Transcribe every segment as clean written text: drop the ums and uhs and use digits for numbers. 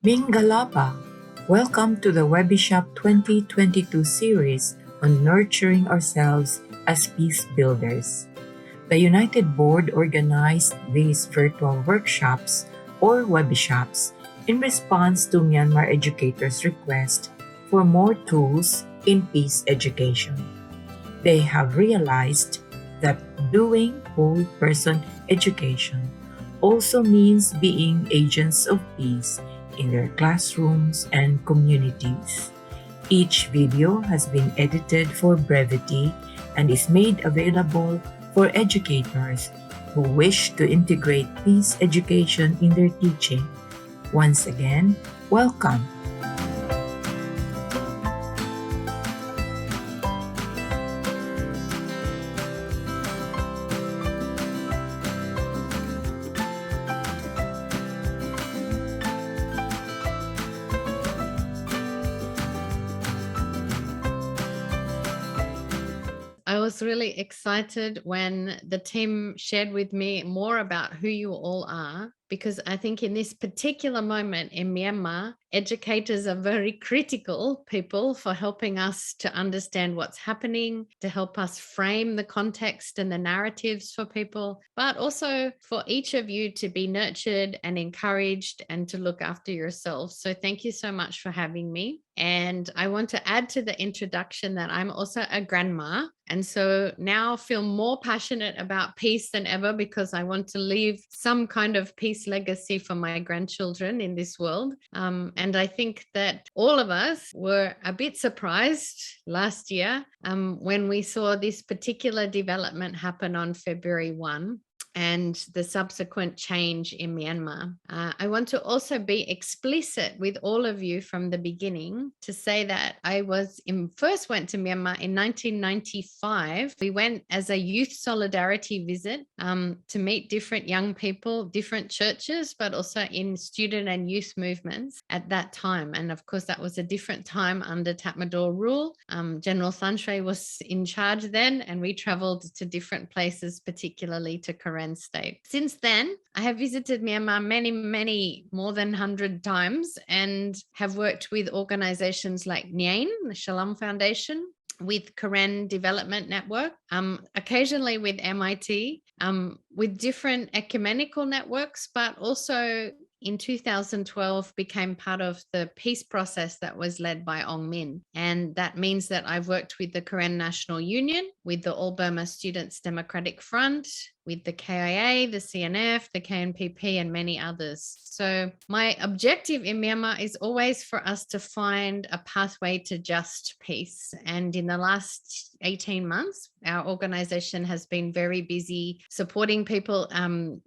Mingalaba! Welcome to the Webishop 2022 series on nurturing ourselves as peace builders. The United Board organized these virtual workshops or Webishops in response to Myanmar educators' request for more tools in peace education. They have realized that doing whole person education also means being agents of peace in their classrooms and communities. Each video has been edited for brevity and is made available for educators who wish to integrate peace education in their teaching. Once again, welcome. I was really excited when the team shared with me more about who you all are, because I think in this particular moment in Myanmar, educators are very critical people for helping us to understand what's happening, to help us frame the context and the narratives for people, but also for each of you to be nurtured and encouraged and to look after yourselves. So thank you so much for having me. And I want to add to the introduction that I'm also a grandma. And so now feel more passionate about peace than ever, because I want to leave some kind of peace legacy for my grandchildren in this world. And I think that all of us were a bit surprised last year when we saw this particular development happen on February 1. And the subsequent change in Myanmar. I want to also be explicit with all of you from the beginning to say that I first went to Myanmar in 1995. We went as a youth solidarity visit to meet different young people, different churches, but also in student and youth movements at that time. And of course, that was a different time under Tatmadaw rule. General Thanshui was in charge then, and we traveled to different places, particularly to Karen State. Since then, I have visited Myanmar many, more than 100 times, and have worked with organizations like Nyain, the Shalom Foundation, with Karen Development Network, occasionally with MIT, with different ecumenical networks, but also in 2012 became part of the peace process that was led by Ong Min. And that means that I've worked with the Karen National Union, with the All Burma Students Democratic Front, with the KIA, the CNF, the KNPP, and many others. So my objective in Myanmar is always for us to find a pathway to just peace. And in the last 18 months, our organization has been very busy supporting people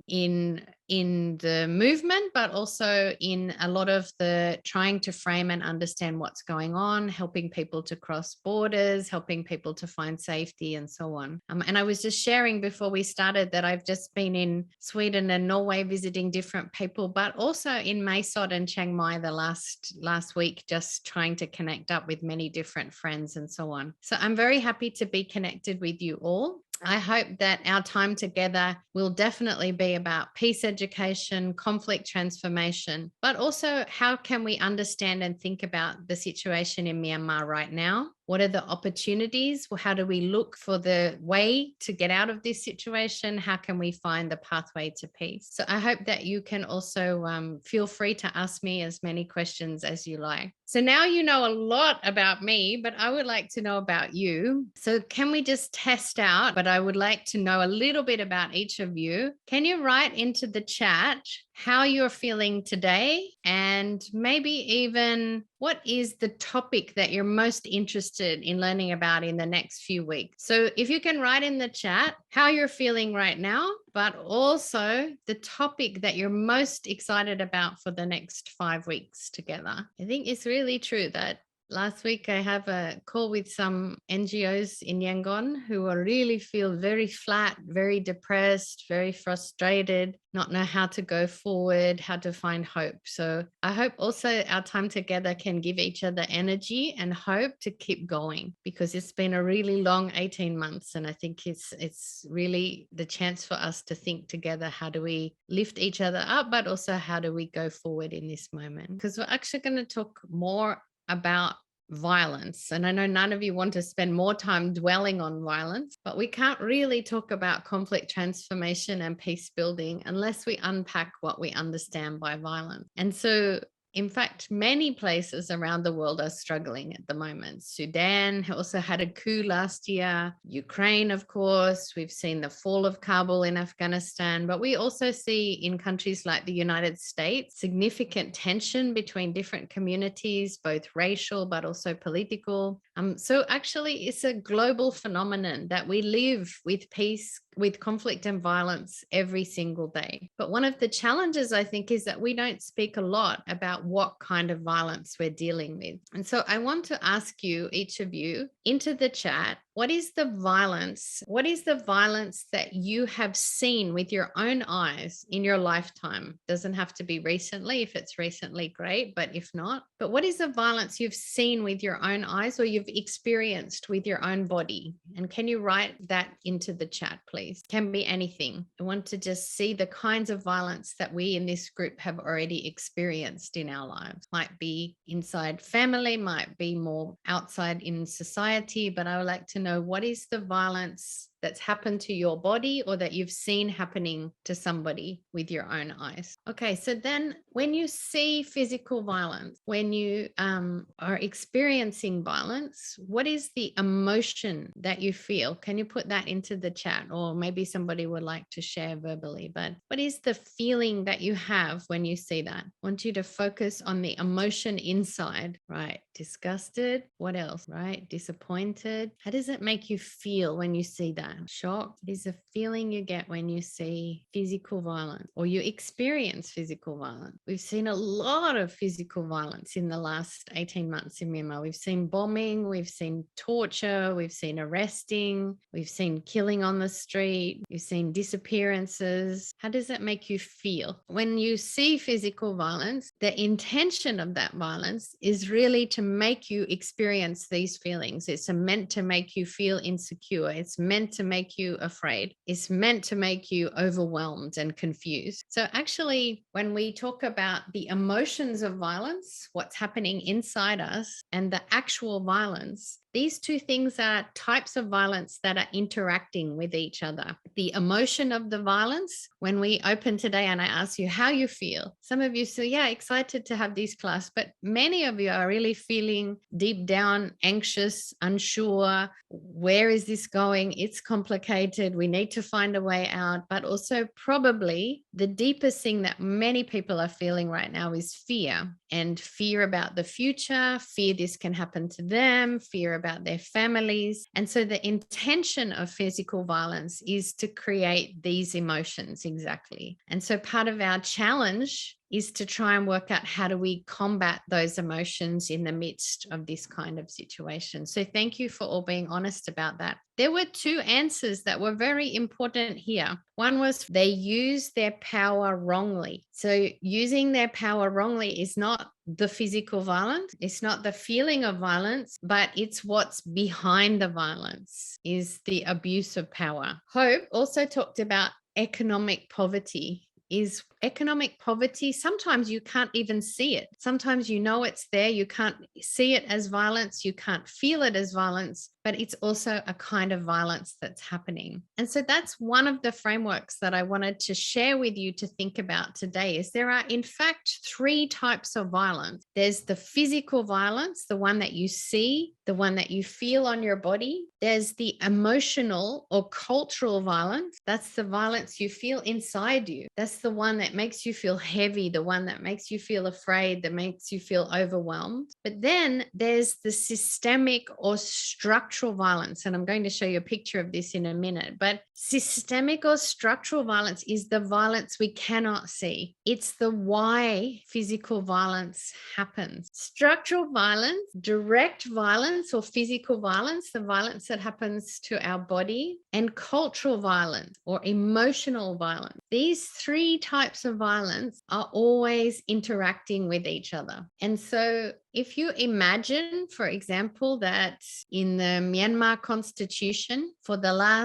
in the movement, but also in a lot of the trying to frame and understand what's going on, helping people to cross borders, helping people to find safety, and so on. And I was just sharing before we started that I've just been in Sweden and Norway visiting different people, but also in Maysot and Chiang Mai the last week, just trying to connect up with many different friends and so on. So I'm very happy to be connected with you all. I hope that our time together will definitely be about peace education, conflict transformation, but also how can we understand and think about the situation in Myanmar right now? What are the opportunities? How do we look for the way to get out of this situation? How can we find the pathway to peace? So I hope that you can also feel free to ask me as many questions as you like. So now you know a lot about me, but I would like to know about you. So can we just test out? But I would like to know a little bit about each of you. Can you write into the chat how you're feeling today, and maybe even what is the topic that you're most interested in learning about in the next few weeks? So if you can write in the chat how you're feeling right now, but also the topic that you're most excited about for the next 5 weeks together. I think it's really true that Last week, I have a call with some NGOs in Yangon who are really feel very flat, very depressed, very frustrated, not know how to go forward, how to find hope. So I hope also our time together can give each other energy and hope to keep going, because it's been a really long 18 months. And I think it's really the chance for us to think together, how do we lift each other up, but also how do we go forward in this moment? Because we're actually going to talk more about violence. And I know none of you want to spend more time dwelling on violence, but we can't really talk about conflict transformation and peace building unless we unpack what we understand by violence. And so, in fact, many places around the world are struggling at the moment. Sudan also had a coup last year. Ukraine, of course. We've seen the fall of Kabul in Afghanistan. But we also see in countries like the United States significant tension between different communities, both racial but also political. So actually, it's a global phenomenon that we live with peace, with conflict and violence every single day. But one of the challenges, I think, is that we don't speak a lot about what kind of violence we're dealing with. And so I want to ask you, each of you, into the chat, what is the violence? What is the violence that you have seen with your own eyes in your lifetime? Doesn't have to be recently. If it's recently, great, but if not, but what is the violence you've seen with your own eyes or you've experienced with your own body? And can you write that into the chat, please? Can be anything. I want to just see the kinds of violence that we in this group have already experienced in our lives. Might be inside family, might be more outside in society, but I would like to know, what is the violence that's happened to your body or that you've seen happening to somebody with your own eyes? Okay, so then when you see physical violence, when you are experiencing violence, what is the emotion that you feel? Can you put that into the chat? Or maybe somebody would like to share verbally, but what is the feeling that you have when you see that? I want you to focus on the emotion inside, right? Disgusted. What else? Right? Disappointed. How does it make you feel when you see that? Shocked. It is a feeling you get when you see physical violence or you experience physical violence. We've seen a lot of physical violence in the last 18 months in Myanmar. We've seen bombing, we've seen torture, we've seen arresting, we've seen killing on the street, we've seen disappearances. How does it make you feel? When you see physical violence, the intention of that violence is really to make you experience these feelings. It's meant to make you feel insecure. It's meant to make you afraid. It's meant to make you overwhelmed and confused. So actually, when we talk about the emotions of violence, what's happening inside us, and the actual violence, these two things are types of violence that are interacting with each other. The emotion of the violence, when we open today and I ask you how you feel, some of you say, yeah, excited to have this class, but many of you are really feeling deep down anxious, unsure. Where is this going? It's complicated. We need to find a way out. But also probably the deepest thing that many people are feeling right now is fear, and fear about the future, fear this can happen to them, fear about their families. And so the intention of physical violence is to create these emotions exactly. And so part of our challenge is to try and work out, how do we combat those emotions in the midst of this kind of situation? So thank you for all being honest about that. There were two answers that were very important here. One was they use their power wrongly. So using their power wrongly is not the physical violence, it's not the feeling of violence, but it's what's behind the violence, is the abuse of power. Hope also talked about economic poverty. Is economic poverty, sometimes you can't even see it. Sometimes you know it's there, you can't see it as violence, you can't feel it as violence, but it's also a kind of violence that's happening. And so that's one of the frameworks that I wanted to share with you to think about today, is there are in fact three types of violence. There's the physical violence, the one that you see, the one that you feel on your body. There's the emotional or cultural violence. That's the violence you feel inside you. That's the one that makes you feel heavy, the one that makes you feel afraid, that makes you feel overwhelmed. But then there's the systemic or structural structural violence, and I'm going to show you a picture of this in a minute, but systemic or structural violence is the violence we cannot see. It's the why physical violence happens. Structural violence, direct violence or physical violence, the violence that happens to our body, and cultural violence or emotional violence. These three types of violence are always interacting with each other. And so if you imagine, for example, that in the Myanmar constitution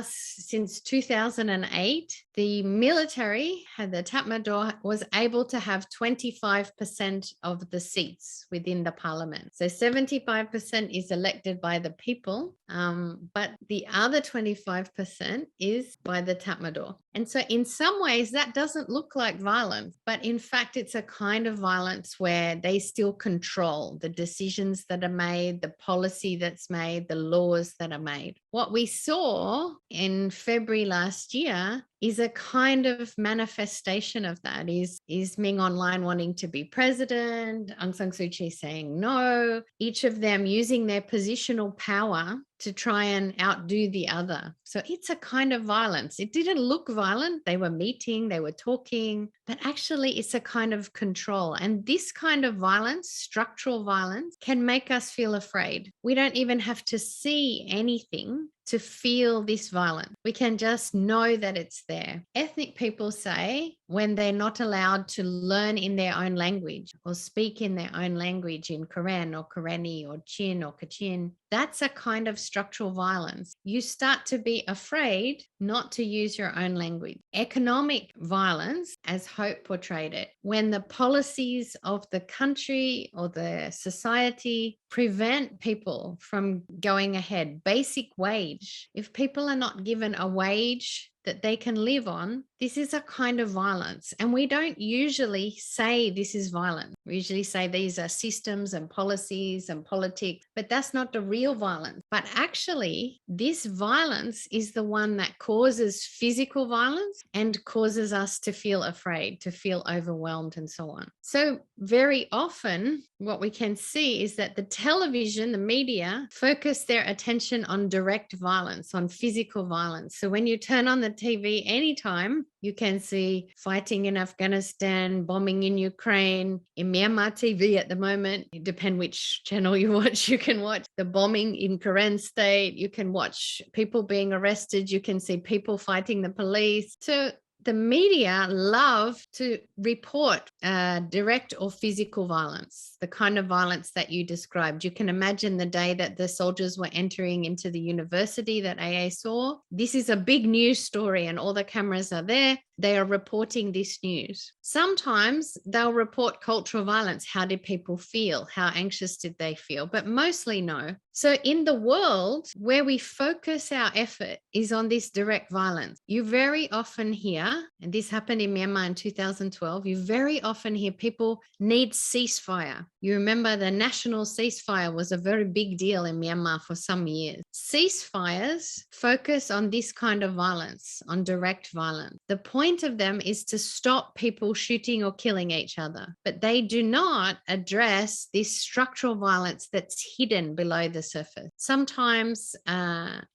since 2008, the military the Tatmadaw was able to have 25% of the seats within the parliament. So 75% is elected by the people, but the other 25% is by the Tatmadaw. And so in some ways that doesn't look like violence, but in fact it's a kind of violence where they still control the decisions that are made, the policy that's made, the laws that are made. What we saw in February last year is a kind of manifestation of that, is Ming Online wanting to be president, Aung San Suu Kyi saying no, each of them using their positional power to try and outdo the other. So it's a kind of violence. It didn't look violent. They were meeting, they were talking, but actually it's a kind of control. And this kind of violence, structural violence, can make us feel afraid. We don't even have to see anything to feel this violence. We can just know that it's there. Ethnic people say when they're not allowed to learn in their own language or speak in their own language in Karen or Karenni or Chin or Kachin, that's a kind of structural violence. You start to be afraid not to use your own language. Economic violence, as Hope portrayed it, when the policies of the country or the society prevent people from going ahead. Basic wage. If people are not given a wage that they can live on, this is a kind of violence. And we don't usually say this is violent. We usually say these are systems and policies and politics, but that's not the real violence. But actually, this violence is the one that causes physical violence and causes us to feel afraid, to feel overwhelmed, and so on. So very often, what we can see is that the television, the media, focus their attention on direct violence, on physical violence. So when you turn on the TV anytime, you can see fighting in Afghanistan, bombing in Ukraine, in Myanmar TV at the moment. It depends which channel you watch. You can watch the bombing in Karen state. You can watch people being arrested. You can see people fighting the police. So the media love to report direct or physical violence, the kind of violence that you described. You can imagine the day that the soldiers were entering into the university that AA saw. This is a big news story and all the cameras are there. They are reporting this news. Sometimes they'll report cultural violence. How did people feel? How anxious did they feel? But mostly no. So in the world where we focus our effort is on this direct violence. You very often hear, and this happened in Myanmar in 2012, you very often hear people need ceasefire. You remember the national ceasefire was a very big deal in Myanmar for some years. Ceasefires focus on this kind of violence, on direct violence. The point of them is to stop people shooting or killing each other, but they do not address this structural violence that's hidden below the surface. Sometimes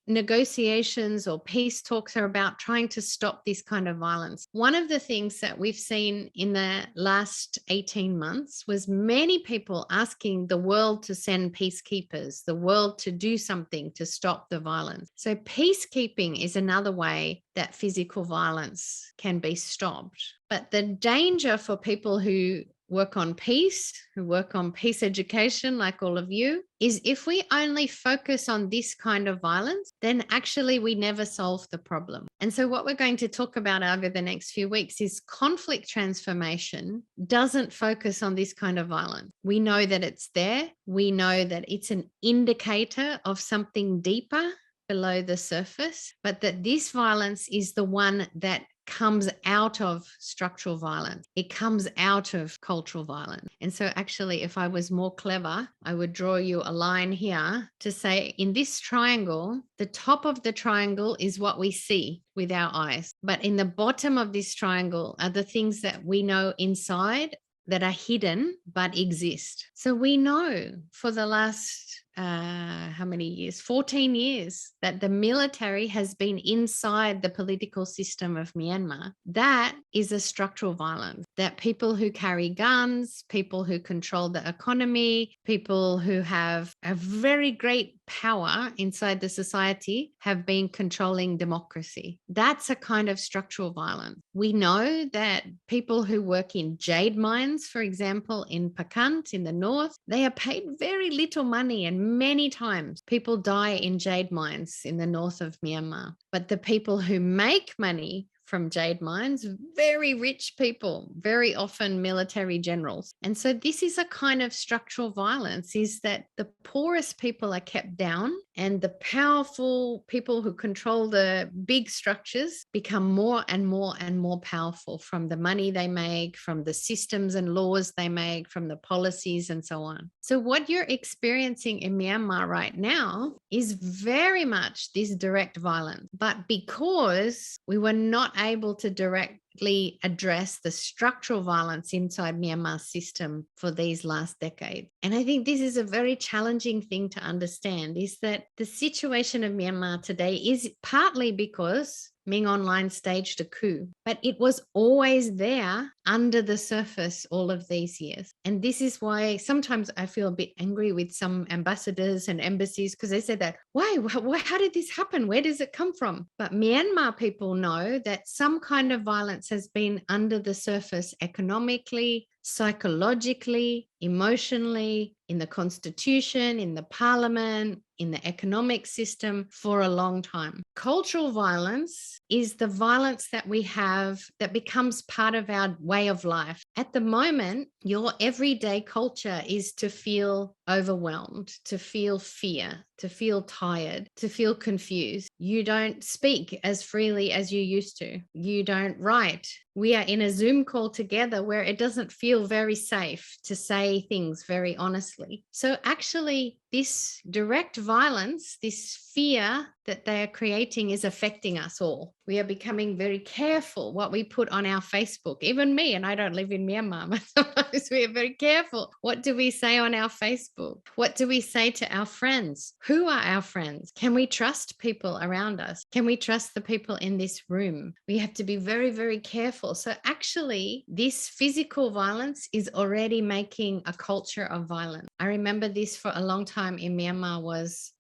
negotiations or peace talks are about trying to stop this kind of violence. One of the things that we've seen in the last 18 months was many people asking the world to send peacekeepers, the world to do something to stop the violence. So peacekeeping is another way that physical violence can be stopped. But the danger for people who work on peace, who work on peace education, like all of you, is if we only focus on this kind of violence, then actually we never solve the problem. And so what we're going to talk about over the next few weeks is conflict transformation doesn't focus on this kind of violence. We know that it's there. We know that it's an indicator of something deeper below the surface, but that this violence is the one that comes out of structural violence. It comes out of cultural violence. And so actually, if I was more clever, I would draw you a line here to say in this triangle, the top of the triangle is what we see with our eyes. But in the bottom of this triangle are the things that we know inside that are hidden but exist. So we know for the last how many years? 14 years that the military has been inside the political system of Myanmar. That is a structural violence, that people who carry guns, people who control the economy, people who have a very great power inside the society have been controlling democracy. That's a kind of structural violence. We know that people who work in jade mines, for example, in Pakant in the north, they are paid very little money, and many times people die in jade mines in the north of Myanmar. But the people who make money from jade mines, very rich people, very often military generals. And so this is a kind of structural violence, is that the poorest people are kept down and the powerful people who control the big structures become more and more and more powerful from the money they make, from the systems and laws they make, from the policies and so on. So what you're experiencing in Myanmar right now is very much this direct violence. But because we were not able to directly address the structural violence inside Myanmar's system for these last decades. And I think this is a very challenging thing to understand, is that the situation of Myanmar today is partly because Ming Online staged a coup, but it was always there under the surface all of these years. And this is why sometimes I feel a bit angry with some ambassadors and embassies, because they said that, why, how did this happen? Where does it come from? But Myanmar people know that some kind of violence has been under the surface economically, psychologically, emotionally, in the constitution, in the parliament, in the economic system for a long time. Cultural violence is the violence that we have that becomes part of our way of life. At the moment, your everyday culture is to feel overwhelmed, to feel fear, to feel tired, to feel confused. You don't speak as freely as you used to. You don't write. We are in a Zoom call together where it doesn't feel very safe to say things very honestly. So actually, this direct violence, this fear that they are creating is affecting us all. We are becoming very careful what we put on our Facebook. Even me, and I don't live in Myanmar, but sometimes we are very careful. What do we say on our Facebook? What do we say to our friends? Who are our friends? Can we trust people around us? Can we trust the people in this room? We have to be very, very careful. So actually, this physical violence is already making a culture of violence. I remember this for a long time in Myanmar was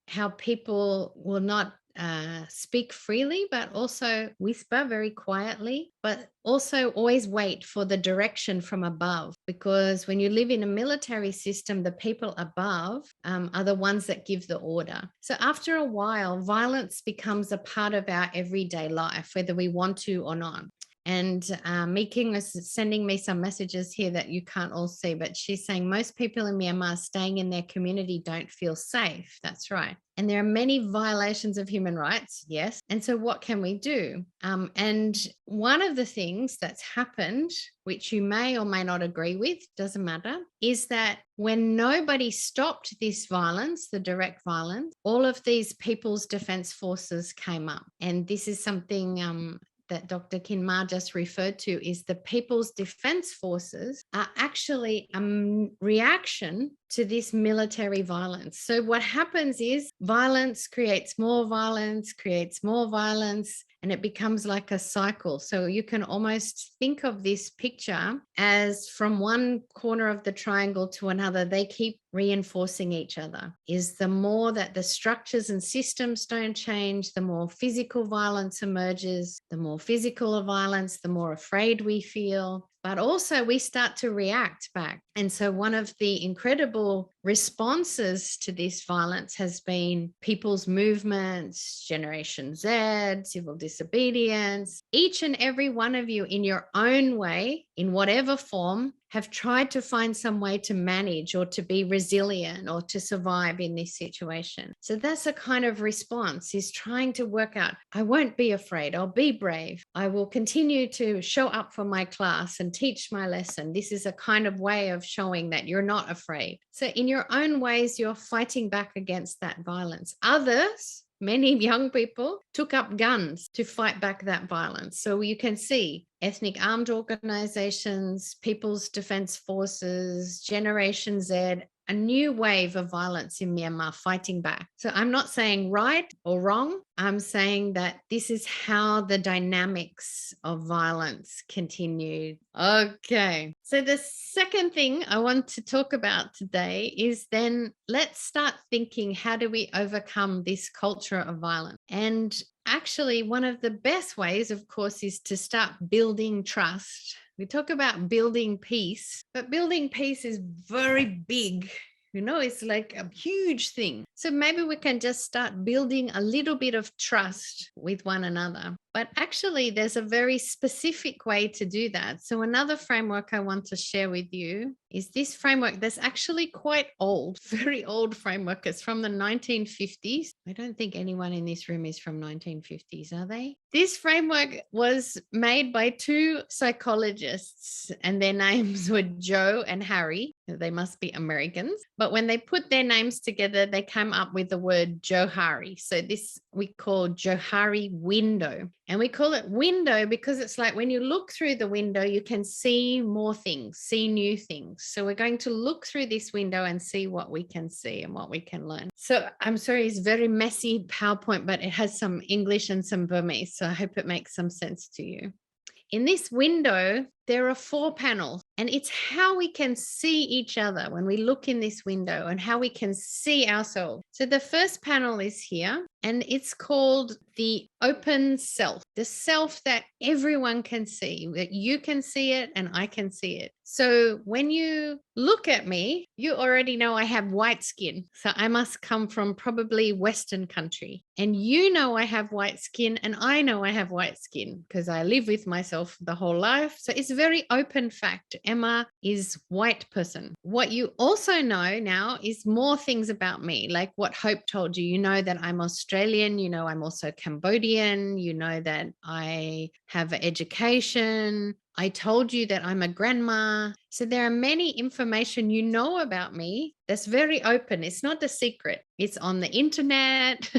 how people will not speak freely, but also whisper very quietly, but also always wait for the direction from above. Because when you live in a military system, the people above are the ones that give the order. So after a while, violence becomes a part of our everyday life, whether we want to or not. And Meeking is sending me some messages here that you can't all see, but she's saying most people in Myanmar staying in their community don't feel safe. That's right. And there are many violations of human rights. Yes. And so what can we do? And one of the things that's happened, which you may or may not agree with, doesn't matter, is that when nobody stopped this violence, the direct violence, all of these people's defense forces came up. And this is something that Dr. Kinmar just referred to, is the People's Defense Forces are actually a reaction to this military violence. So what happens is violence creates more violence, and it becomes like a cycle. So you can almost think of this picture as from one corner of the triangle to another, they keep reinforcing each other. Is the more that the structures and systems don't change, the more physical violence emerges. The more physical violence, the more afraid we feel. But also we start to react back. And so one of the incredible responses to this violence has been people's movements, Generation Z, civil disobedience. Each and every one of you in your own way, in whatever form, have tried to find some way to manage or to be resilient or to survive in this situation. So that's a kind of response, is trying to work out, I won't be afraid, I'll be brave. I will continue to show up for my class and teach my lesson. This is a kind of way of showing that you're not afraid. So in your own ways, you're fighting back against that violence. Others, many young people, took up guns to fight back that violence. So you can see ethnic armed organizations, People's Defense Forces, Generation Z, a new wave of violence in Myanmar fighting back. So I'm not saying right or wrong. I'm saying that this is how the dynamics of violence continued. Okay. So the second thing I want to talk about today is then let's start thinking, how do we overcome this culture of violence? And actually, one of the best ways, of course, is to start building trust. We talk about building peace, but building peace is very big. It's like a huge thing. So maybe we can just start building a little bit of trust with one another. But actually, there's a very specific way to do that. So another framework I want to share with you is this framework that's actually quite old, very old framework. It's from the 1950s. I don't think anyone in this room is from 1950s, are they? This framework was made by two psychologists, and their names were Joe and Harry. They must be Americans. But when they put their names together, they came up with the word Johari. So this we call Johari window. And we call it window because it's like when you look through the window, you can see more things, see new things. So we're going to look through this window and see what we can see and what we can learn. So I'm sorry, it's very messy PowerPoint, but it has some English and some Burmese. So I hope it makes some sense to you. In this window, there are 4 panels, and it's how we can see each other when we look in this window and how we can see ourselves. So the first panel is here, and it's called the open self, the self that everyone can see, that you can see it and I can see it. So when you look at me, you already know I have white skin. So I must come from probably Western country. And you know I have white skin and I know I have white skin because I live with myself the whole life. So it's a very open fact. Emma is white person. What you also know now is more things about me, like what Hope told you. You know that I'm Australian. You know I'm also Cambodian. You know that I have education. I told you that I'm a grandma. So there are many information you know about me that's very open. It's not a secret. It's on the internet.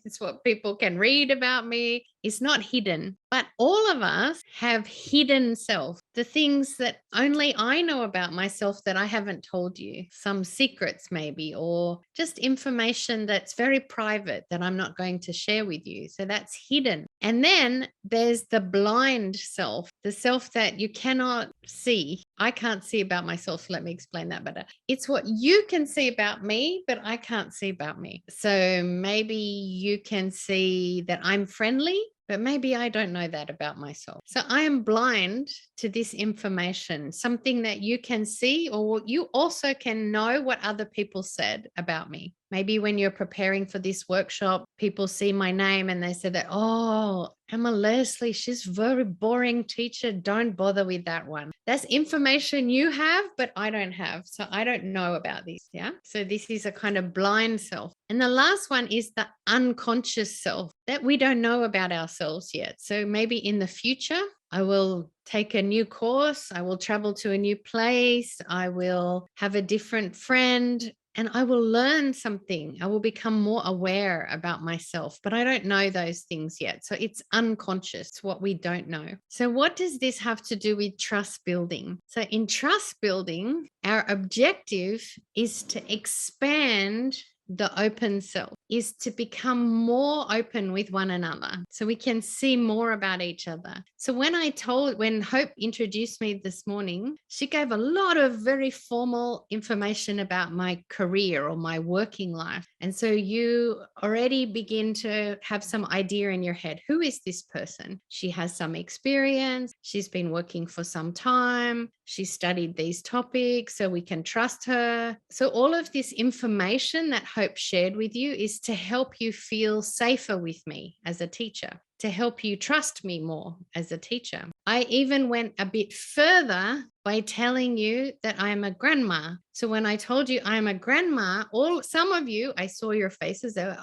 It's what people can read about me. It's not hidden. But all of us have hidden self, the things that only I know about myself that I haven't told you, some secrets maybe, or just information that's very private that I'm not going to share with you. So that's hidden. And then there's the blind self, the self that you cannot see. I can't see about myself. So let me explain that better. It's what you can see about me, but I can't see about me. So maybe you can see that I'm friendly, but maybe I don't know that about myself. So I am blind to this information, something that you can see, or you also can know what other people said about me. Maybe when you're preparing for this workshop, people see my name and they say that, oh, Emma Leslie, she's a very boring teacher. Don't bother with that one. That's information you have, but I don't have. So I don't know about this. Yeah. So this is a kind of blind self. And the last one is the unconscious self that we don't know about ourselves yet. So maybe in the future, I will take a new course. I will travel to a new place. I will have a different friend. And I will learn something. I will become more aware about myself, but I don't know those things yet. So it's unconscious, what we don't know. So what does this have to do with trust building? So in trust building, our objective is to expand the open self, is to become more open with one another so we can see more about each other. So when Hope introduced me this morning, she gave a lot of very formal information about my career or my working life. And so you already begin to have some idea in your head. Who is this person? She has some experience. She's been working for some time. She studied these topics, so we can trust her. So all of this information that Hope shared with you is to help you feel safer with me as a teacher, to help you trust me more as a teacher. I even went a bit further by telling you that I'm a grandma. So when I told you I'm a grandma, some of you, I saw your faces, they were,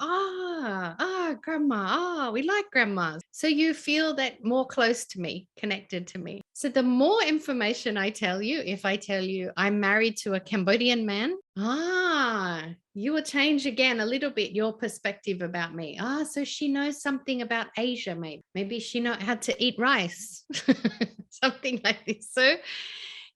grandma, we like grandmas. So you feel that more close to me, connected to me. So the more information I tell you, if I tell you I'm married to a Cambodian man, you will change again a little bit your perspective about me. So she knows something about Asia, maybe. Maybe she knows how to eat rice, something like this. So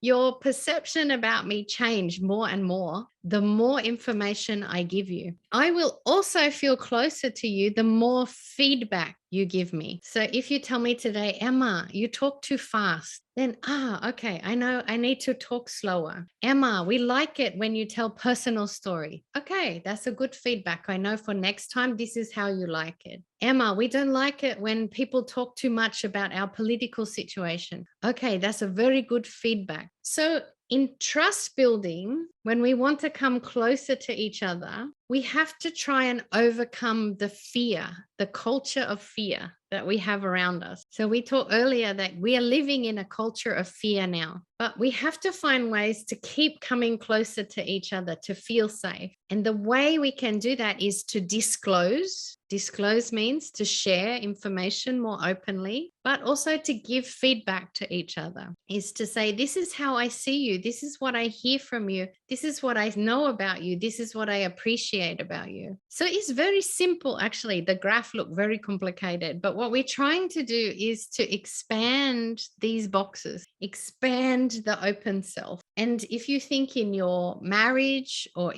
your perception about me change more and more the more information I give you. I will also feel closer to you the more feedback you give me. So if you tell me today, Emma, you talk too fast, then, okay, I know I need to talk slower. Emma, we like it when you tell personal story. Okay, that's a good feedback. I know for next time, this is how you like it. Emma, we don't like it when people talk too much about our political situation. Okay, that's a very good feedback. So in trust building, when we want to come closer to each other, we have to try and overcome the fear, the culture of fear that we have around us. So we talked earlier that we are living in a culture of fear now, but we have to find ways to keep coming closer to each other to feel safe. And the way we can do that is to disclose. Disclose means to share information more openly, but also to give feedback to each other, is to say, this is how I see you. This is what I hear from you. This is what I know about you. This is what I appreciate about you. So it's very simple, actually. The graph looked very complicated, but what we're trying to do is to expand these boxes, expand the open self. And if you think in your marriage or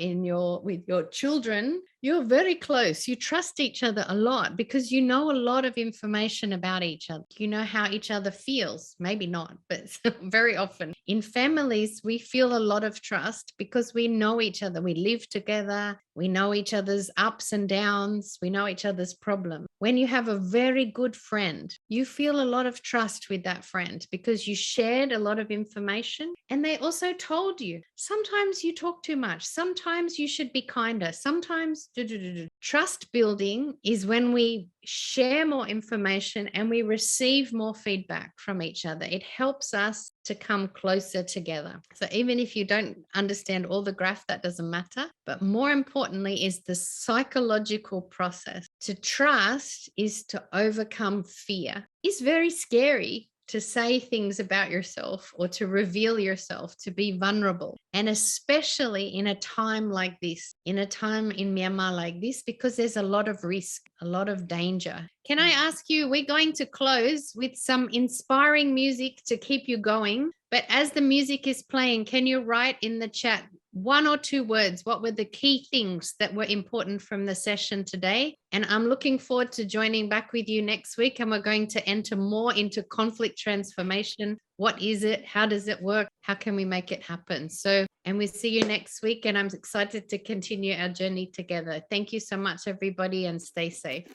with your children, you're very close. You trust each other a lot because you know a lot of information about each other. You know how each other feels. Maybe not, but very often. In families, we feel a lot of trust because we know each other. We live together. We know each other's ups and downs. We know each other's problems. When you have a very good friend, you feel a lot of trust with that friend because you shared a lot of information and they also told you, sometimes you talk too much. Sometimes you should be kinder. Sometimes trust building is when we share more information and we receive more feedback from each other. It helps us to come closer together. So even if you don't understand all the graph, that doesn't matter. But more importantly is the psychological process. To trust is to overcome fear. It's very scary to say things about yourself or to reveal yourself, to be vulnerable. And especially in a time like this, in a time in Myanmar like this, because there's a lot of risk, a lot of danger. Can I ask you, we're going to close with some inspiring music to keep you going. But as the music is playing, can you write in the chat 1 or 2 words? What were the key things that were important from the session today? And I'm looking forward to joining back with you next week. And we're going to enter more into conflict transformation. What is it? How does it work? How can we make it happen? And we'll see you next week. And I'm excited to continue our journey together. Thank you so much, everybody, and stay safe.